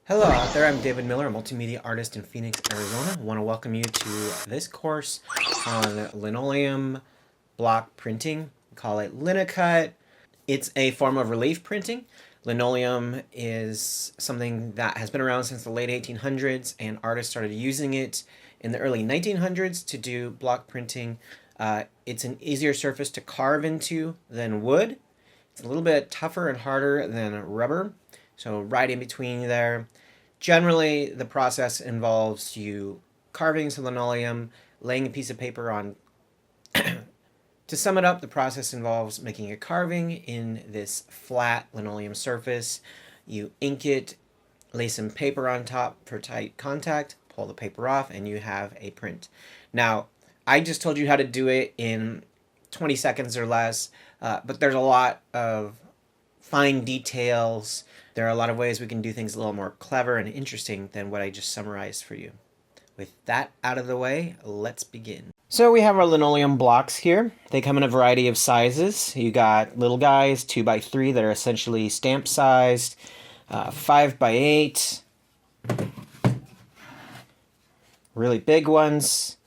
Hello out there, I'm David Miller, a multimedia artist in Phoenix, Arizona. I want to welcome you to this course on linoleum block printing. We call it Linocut. It's a form of relief printing. Linoleum is something that has been around since the late 1800s, and artists started using it in the early 1900s to do block printing. It's an easier surface to carve into than wood. It's a little bit tougher and harder than rubber, so right in between there. Generally, the process involves you carving some linoleum, laying a piece of paper on. To sum it up, the process involves making a carving in this flat linoleum surface. You ink it, lay some paper on top for tight contact, pull the paper off, and you have a print. Now, I just told you how to do it in 20 seconds or less, but there's a lot of fine details. There are a lot of ways we can do things a little more clever and interesting than what I just summarized for you. With that out of the way, let's begin. So we have our linoleum blocks here. They come in a variety of sizes. You got little guys, 2x3, that are essentially stamp sized, 5x8, really big ones.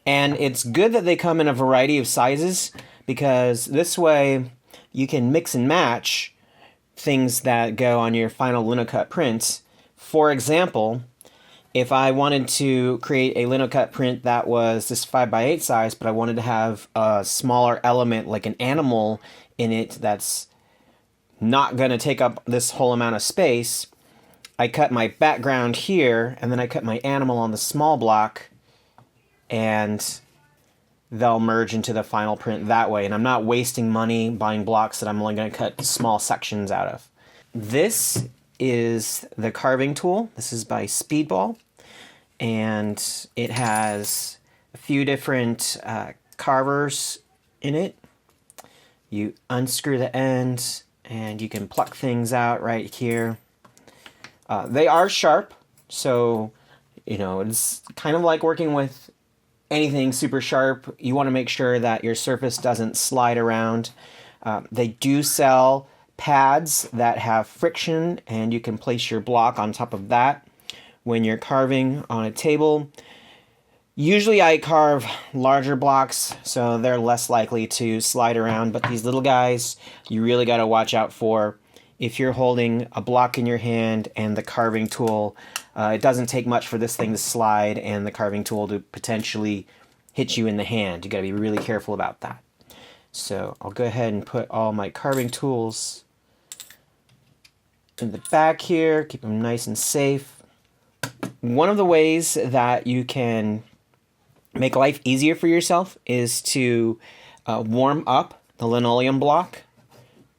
And it's good that they come in a variety of sizes, because this way you can mix and match things that go on your final Linocut prints. For example, if I wanted to create a Linocut print that was this 5x8 size, but I wanted to have a smaller element like an animal in it that's not going to take up this whole amount of space, I cut my background here, and then I cut my animal on the small block, and they'll merge into the final print that way. And I'm not wasting money buying blocks that I'm only going to cut small sections out of. This is the carving tool. This is by Speedball, and it has a few different carvers in it. You unscrew the ends, and you can pluck things out right here. They are sharp, so it's kind of like working with anything super sharp. You want to make sure that your surface doesn't slide around. They do sell pads that have friction, and you can place your block on top of that when you're carving on a table. Usually I carve larger blocks, so they're less likely to slide around, but these little guys you really got to watch out for. If you're holding a block in your hand and the carving tool, it doesn't take much for this thing to slide and the carving tool to potentially hit you in the hand. You got to be really careful about that. So I'll go ahead and put all my carving tools in the back here, keep them nice and safe. One of the ways that you can make life easier for yourself is to warm up the linoleum block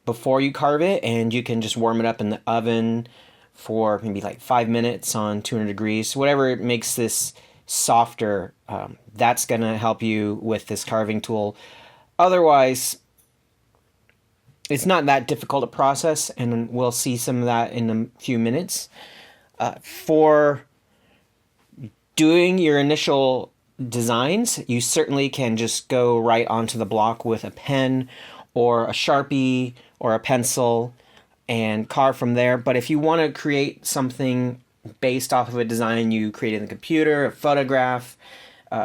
before you carve it, and you can just warm it up in the oven for maybe like 5 minutes on 200 degrees, whatever makes this softer. That's going to help you with this carving tool. Otherwise, it's not that difficult a process, and we'll see some of that in a few minutes. For doing your initial designs, you certainly can just go right onto the block with a pen or a Sharpie or a pencil and carve from there. But if you want to create something based off of a design you created in the computer, a photograph,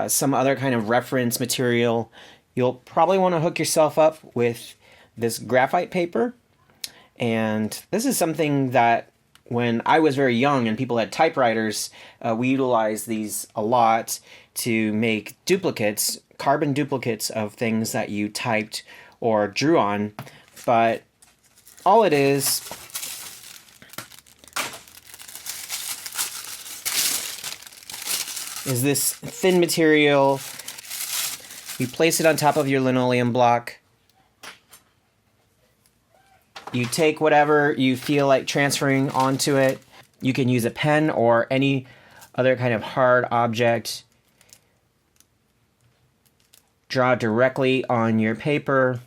some other kind of reference material, you'll probably want to hook yourself up with this graphite paper. And this is something that when I was very young and people had typewriters, we utilized these a lot to make duplicates, carbon duplicates of things that you typed or drew on. But all it is this thin material. You place it on top of your linoleum block. You take whatever you feel like transferring onto it. You can use a pen or any other kind of hard object. Draw directly on your paper.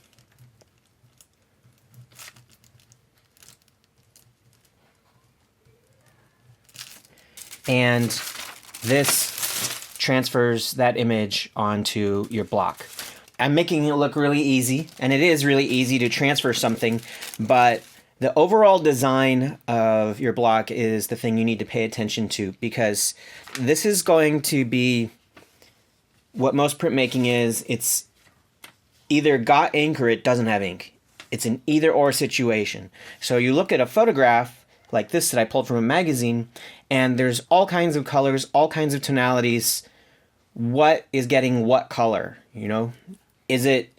And this transfers that image onto your block. I'm making it look really easy, and it is really easy to transfer something, but The overall design of your block is the thing you need to pay attention to, because this is going to be what most printmaking is. It's either got ink or it doesn't have ink. It's an either or situation. So you look at a photograph like this that I pulled from a magazine, and there's all kinds of colors, all kinds of tonalities. What is getting what color, you know? Is it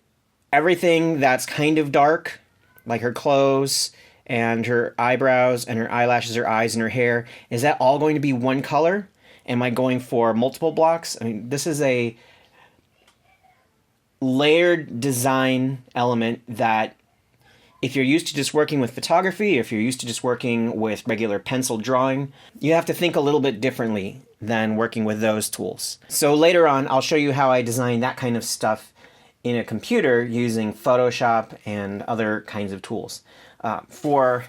everything that's kind of dark, like her clothes and her eyebrows and her eyelashes, her eyes and her hair? Is that all going to be one color? Am I going for multiple blocks? I mean, this is a layered design element that if you're used to just working with photography, if you're used to just working with regular pencil drawing, you have to think a little bit differently than working with those tools. So later on, I'll show you how I design that kind of stuff in a computer using Photoshop and other kinds of tools. For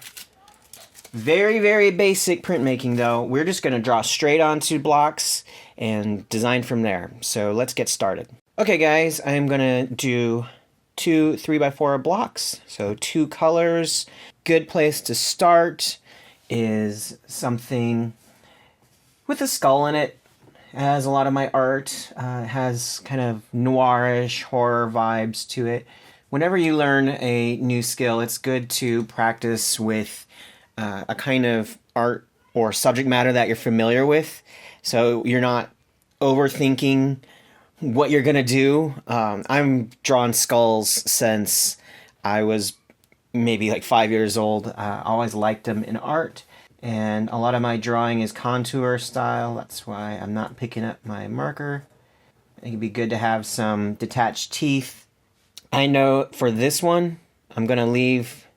very, very basic printmaking though, we're just gonna draw straight onto blocks and design from there. So let's get started. Okay guys, I'm gonna do 2 3x4 blocks, so 2 colors. Good place to start is something with a skull in it. As a lot of my art has kind of noirish horror vibes to it. Whenever you learn a new skill, it's good to practice with a kind of art or subject matter that you're familiar with, so you're not overthinking what you're gonna do. I'm drawn skulls since I was maybe like 5 years old. I always liked them in art, and a lot of my drawing is contour style. That's why I'm not picking up my marker. I think it'd be good to have some detached teeth. I know for this one, I'm gonna leave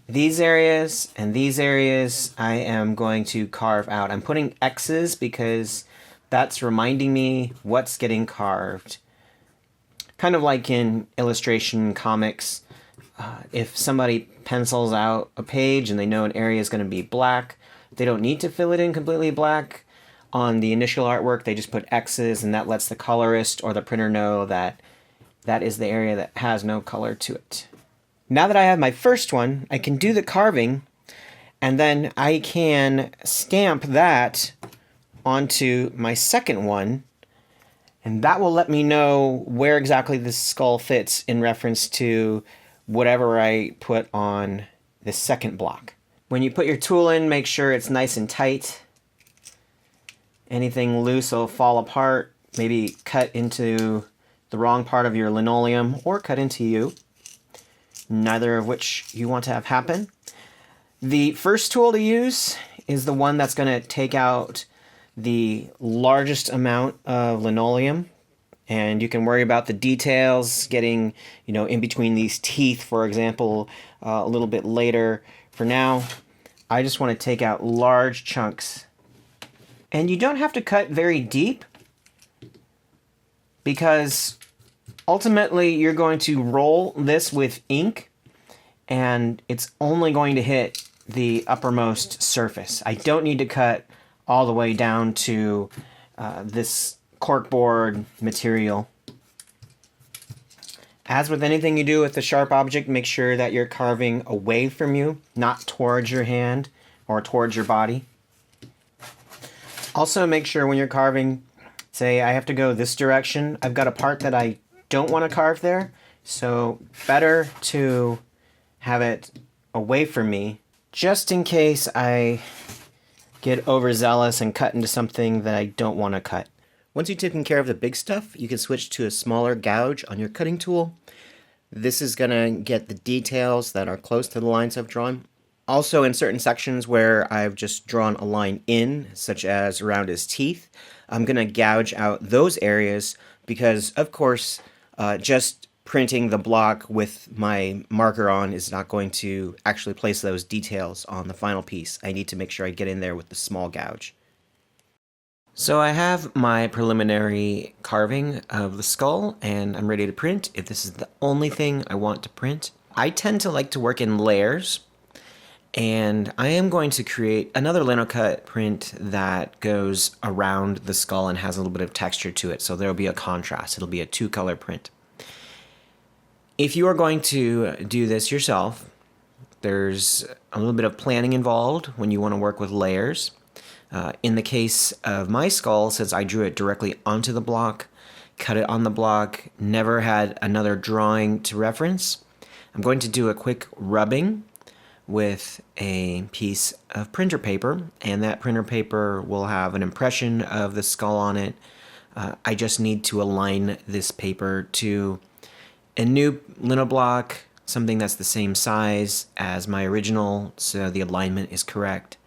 these areas and these areas I am going to carve out. I'm putting X's because that's reminding me what's getting carved. Kind of like in illustration comics, if somebody pencils out a page and they know an area is going to be black, they don't need to fill it in completely black. On the initial artwork, they just put X's, and that lets the colorist or the printer know that that is the area that has no color to it. Now that I have my first one, I can do the carving, and then I can stamp that onto my second one, and that will let me know where exactly this skull fits in reference to whatever I put on the second block. When you put your tool in, make sure it's nice and tight. Anything loose will fall apart. Maybe cut into the wrong part of your linoleum or cut into you, neither of which you want to have happen. The first tool to use is the one that's going to take out the largest amount of linoleum, and you can worry about the details getting, you know, in between these teeth, for example, a little bit later. For now, I just want to take out large chunks. And you don't have to cut very deep, because ultimately you're going to roll this with ink, and it's only going to hit the uppermost surface. I don't need to cut all the way down to this corkboard material. As with anything you do with a sharp object, make sure that you're carving away from you, not towards your hand or towards your body. Also make sure when you're carving, say I have to go this direction, I've got a part that I don't want to carve there, so better to have it away from me, just in case I get overzealous and cut into something that I don't want to cut. Once you've taken care of the big stuff, you can switch to a smaller gouge on your cutting tool. This is going to get the details that are close to the lines I've drawn. Also, in certain sections where I've just drawn a line in, such as around his teeth, I'm going to gouge out those areas because, of course, just printing the block with my marker on is not going to actually place those details on the final piece. I need to make sure I get in there with the small gouge. So I have my preliminary carving of the skull, and I'm ready to print if this is the only thing I want to print. I tend to like to work in layers, and I am going to create another Linocut print that goes around the skull and has a little bit of texture to it, so there will be a contrast. It'll be a 2-color print. If you are going to do this yourself, There's a little bit of planning involved when you want to work with layers. In the case of my skull, since I drew it directly onto the block, cut it on the block, never had another drawing to reference, I'm going to do a quick rubbing with a piece of printer paper, and that printer paper will have an impression of the skull on it. I just need to align this paper to a new lino block, something that's the same size as my original, so the alignment is correct.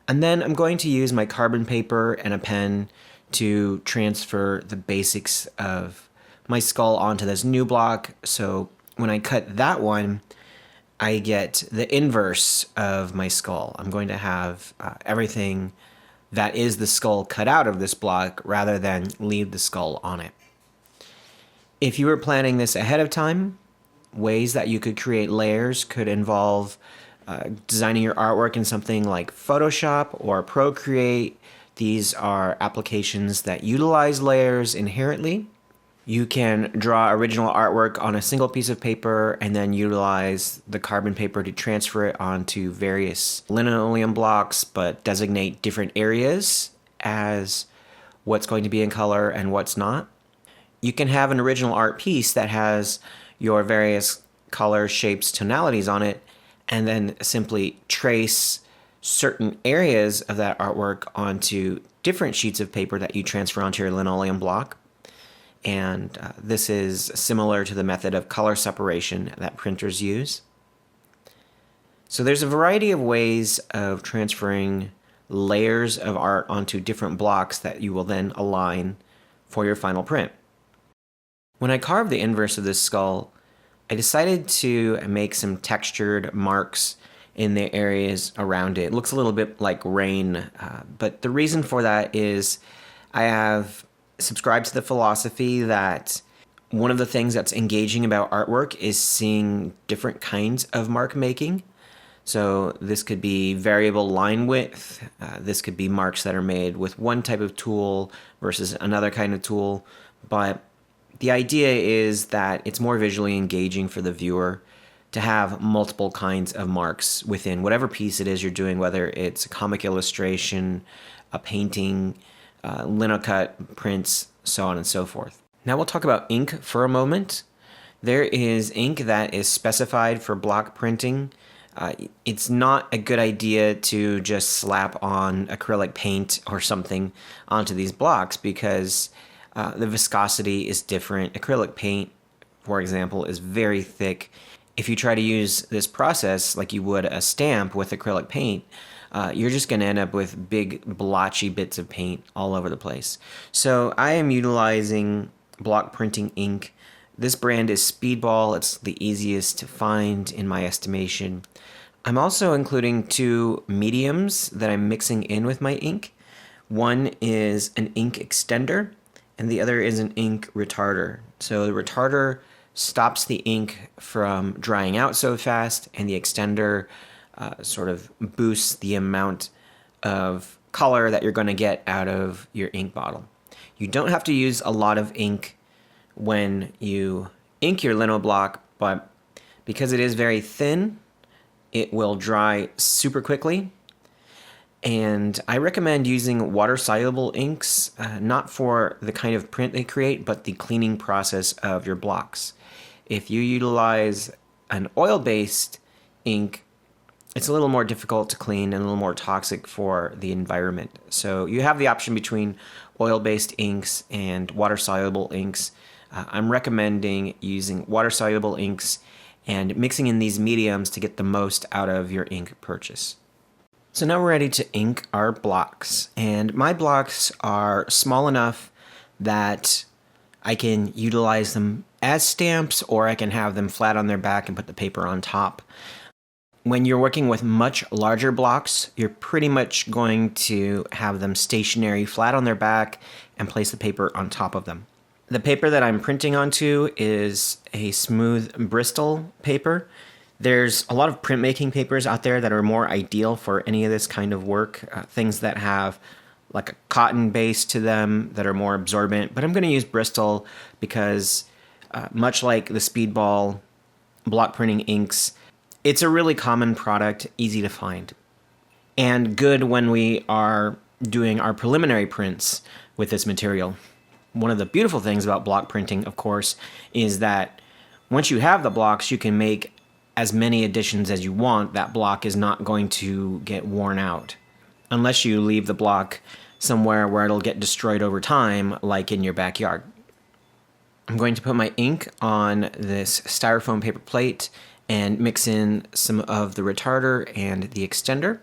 And then I'm going to use my carbon paper and a pen to transfer the basics of my skull onto this new block. So when I cut that one, I get the inverse of my skull. I'm going to have everything that is the skull cut out of this block rather than leave the skull on it. If you were planning this ahead of time, ways that you could create layers could involve designing your artwork in something like Photoshop or Procreate. These are applications that utilize layers inherently. You can draw original artwork on a single piece of paper and then utilize the carbon paper to transfer it onto various linoleum blocks, but designate different areas as what's going to be in color and what's not. You can have an original art piece that has your various colors, shapes, tonalities on it, and then simply trace certain areas of that artwork onto different sheets of paper that you transfer onto your linoleum block. And this is similar to the method of color separation that printers use. So there's a variety of ways of transferring layers of art onto different blocks that you will then align for your final print. When I carved the inverse of this skull, I decided to make some textured marks in the areas around it. It looks a little bit like rain, but the reason for that is I have subscribed to the philosophy that one of the things that's engaging about artwork is seeing different kinds of mark making. So this could be variable line width. This could be marks that are made with one type of tool versus another kind of tool. But the idea is that it's more visually engaging for the viewer to have multiple kinds of marks within whatever piece it is you're doing, whether it's a comic illustration, a painting, linocut, prints, so on and so forth. Now we'll talk about ink for a moment. There is ink that is specified for block printing. It's not a good idea to just slap on acrylic paint or something onto these blocks because the viscosity is different. Acrylic paint, for example, is very thick. If you try to use this process like you would a stamp with acrylic paint, you're just going to end up with big blotchy bits of paint all over the place. So I am utilizing block printing ink. This brand is Speedball. It's the easiest to find in my estimation. I'm also including two mediums that I'm mixing in with my ink. One is an ink extender, and the other is an ink retarder. So the retarder stops the ink from drying out so fast, and the extender sort of boosts the amount of color that you're going to get out of your ink bottle. You don't have to use a lot of ink when you ink your lino block, but because it is very thin, it will dry super quickly. And I recommend using water-soluble inks, not for the kind of print they create, but the cleaning process of your blocks. If you utilize an oil-based ink, it's a little more difficult to clean and a little more toxic for the environment. So you have the option between oil-based inks and water-soluble inks. I'm recommending using water-soluble inks and mixing in these mediums to get the most out of your ink purchase. So now we're ready to ink our blocks, and my blocks are small enough that I can utilize them as stamps, or I can have them flat on their back and put the paper on top. When you're working with much larger blocks, you're pretty much going to have them stationary, flat on their back, and place the paper on top of them. The paper that I'm printing onto is a smooth Bristol paper. There's a lot of printmaking papers out there that are more ideal for any of this kind of work, things that have like a cotton base to them that are more absorbent, but I'm going to use Bristol because much like the Speedball block printing inks, It's a really common product, easy to find, and good when we are doing our preliminary prints with this material. One of the beautiful things about block printing, of course, is that once you have the blocks, you can make as many additions as you want. That block is not going to get worn out, unless you leave the block somewhere where it'll get destroyed over time, like in your backyard. I'm going to put my ink on this styrofoam paper plate and mix in some of the retarder and the extender.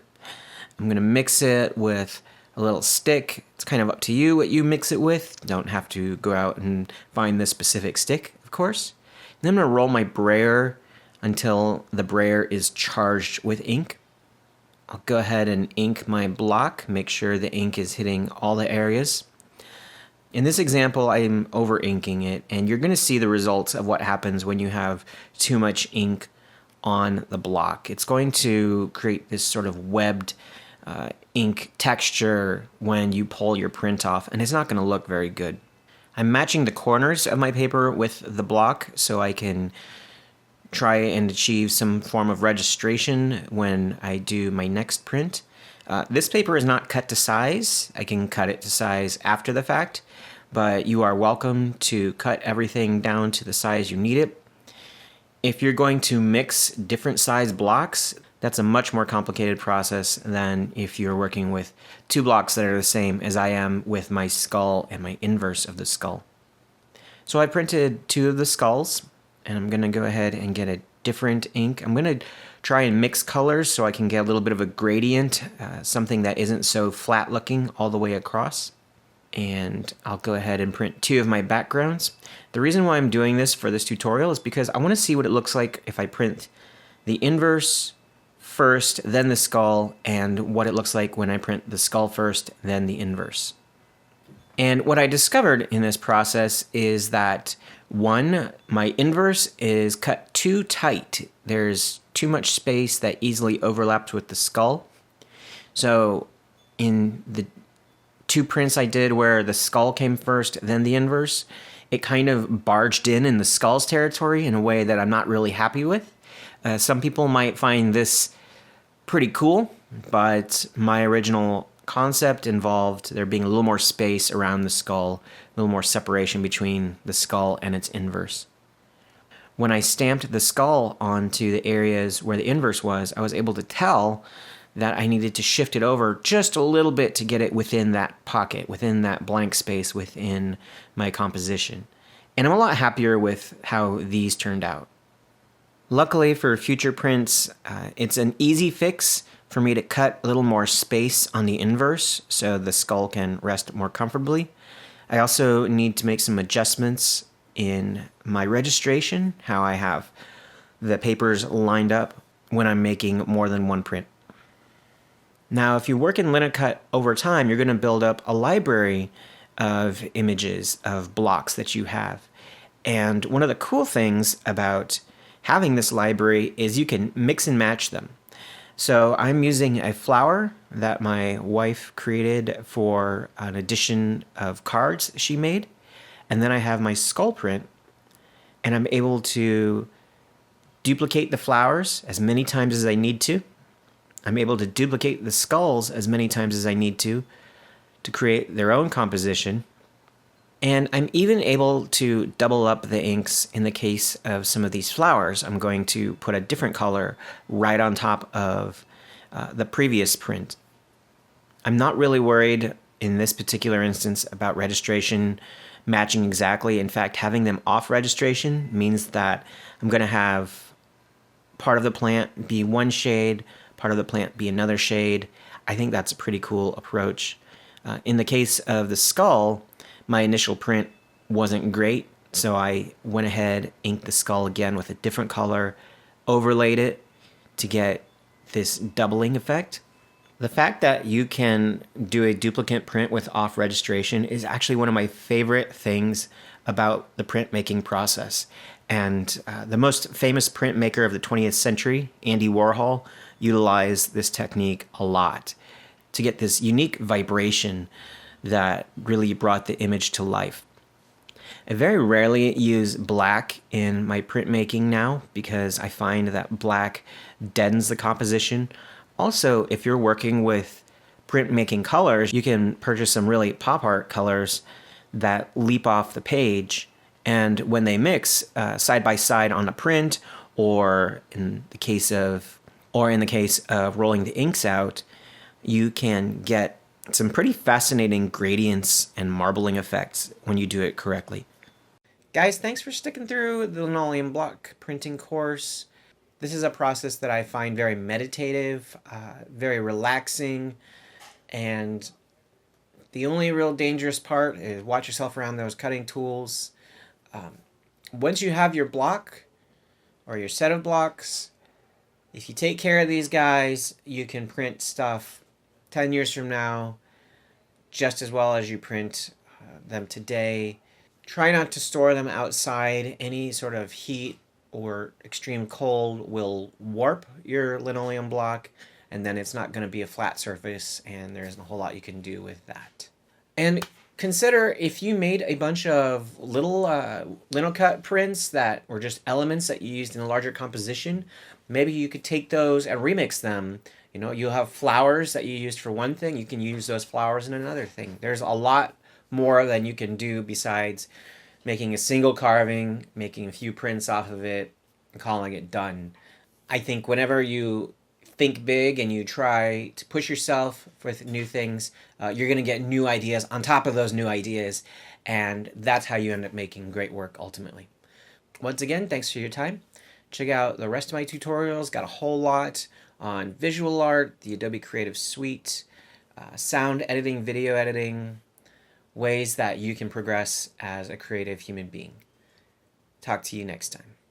I'm going to mix it with a little stick. It's kind of up to you what you mix it with. Don't have to go out and find this specific stick, of course. Then I'm going to roll my brayer until the brayer is charged with ink. I'll go ahead and ink my block, make sure the ink is hitting all the areas. In this example, I'm over inking it, and you're going to see the results of what happens when you have too much ink on the block. It's going to create this sort of webbed ink texture when you pull your print off, and it's not going to look very good. I'm matching the corners of my paper with the block so I can try and achieve some form of registration when I do my next print. This paper is not cut to size. I can cut it to size after the fact, but you are welcome to cut everything down to the size you need it. If you're going to mix different size blocks, that's a much more complicated process than if you're working with two blocks that are the same as I am with my skull and my inverse of the skull. So I printed two of the skulls, and I'm going to go ahead and get a different ink. I'm going to try and mix colors so I can get a little bit of a gradient, something that isn't so flat looking all the way across. And I'll go ahead and print two of my backgrounds. The reason why I'm doing this for this tutorial is because I want to see what it looks like if I print the inverse first, then the skull, and what it looks like when I print the skull first, then the inverse. And what I discovered in this process is that, one, my inverse is cut too tight. There's too much space that easily overlaps with the skull. So in the two prints I did where the skull came first, then the inverse, it kind of barged in the skull's territory in a way that I'm not really happy with. Some people might find this pretty cool, but my original concept involved there being a little more space around the skull, a little more separation between the skull and its inverse. When I stamped the skull onto the areas where the inverse was, I was able to tell that I needed to shift it over just a little bit to get it within that pocket, within that blank space within my composition. And I'm a lot happier with how these turned out. Luckily for future prints, it's an easy fix for me to cut a little more space on the inverse so the skull can rest more comfortably. I also need to make some adjustments in my registration, how I have the papers lined up when I'm making more than one print. Now, if you work in Linocut over time, you're going to build up a library of images, of blocks that you have. And one of the cool things about having this library is you can mix and match them. So I'm using a flower that my wife created for an edition of cards she made. And then I have my skull print, and I'm able to duplicate the flowers as many times as I need to. I'm able to duplicate the skulls as many times as I need to create their own composition. And I'm even able to double up the inks in the case of some of these flowers. I'm going to put a different color right on top of the previous print. I'm not really worried in this particular instance about registration matching exactly. In fact, having them off registration means that I'm going to have part of the plant be one shade, part of the plant be another shade. I think that's a pretty cool approach. In the case of the skull, my initial print wasn't great, so I went ahead, inked the skull again with a different color, overlaid it to get this doubling effect. The fact that you can do a duplicate print with off registration is actually one of my favorite things about the printmaking process. And the most famous printmaker of the 20th century, Andy Warhol, utilized this technique a lot to get this unique vibration that really brought the image to life. I very rarely use black in my printmaking now because I find that black deadens the composition. Also, if you're working with printmaking colors, you can purchase some really pop art colors that leap off the page, and when they mix side by side on a print, or in the case of rolling the inks out, you can get some pretty fascinating gradients and marbling effects when you do it correctly. Guys, thanks for sticking through the linoleum block printing course. This is a process that I find very meditative, very relaxing, and the only real dangerous part is watch yourself around those cutting tools. Once you have your block or your set of blocks, if you take care of these guys, you can print stuff 10 years from now just as well as you print them today. Try not to store them outside. Any sort of heat or extreme cold will warp your linoleum block, and then it's not going to be a flat surface, and there isn't a whole lot you can do with that. And consider if you made a bunch of little Linocut prints that were just elements that you used in a larger composition, maybe you could take those and remix them. You know, you'll have flowers that you used for one thing, you can use those flowers in another thing. There's a lot more than you can do besides making a single carving, making a few prints off of it, and calling it done. I think whenever you think big and you try to push yourself with new things, you're going to get new ideas on top of those new ideas, and that's how you end up making great work ultimately. Once again, thanks for your time. Check out the rest of my tutorials. Got a whole lot on visual art, the Adobe Creative Suite, sound editing, video editing, ways that you can progress as a creative human being. Talk to you next time.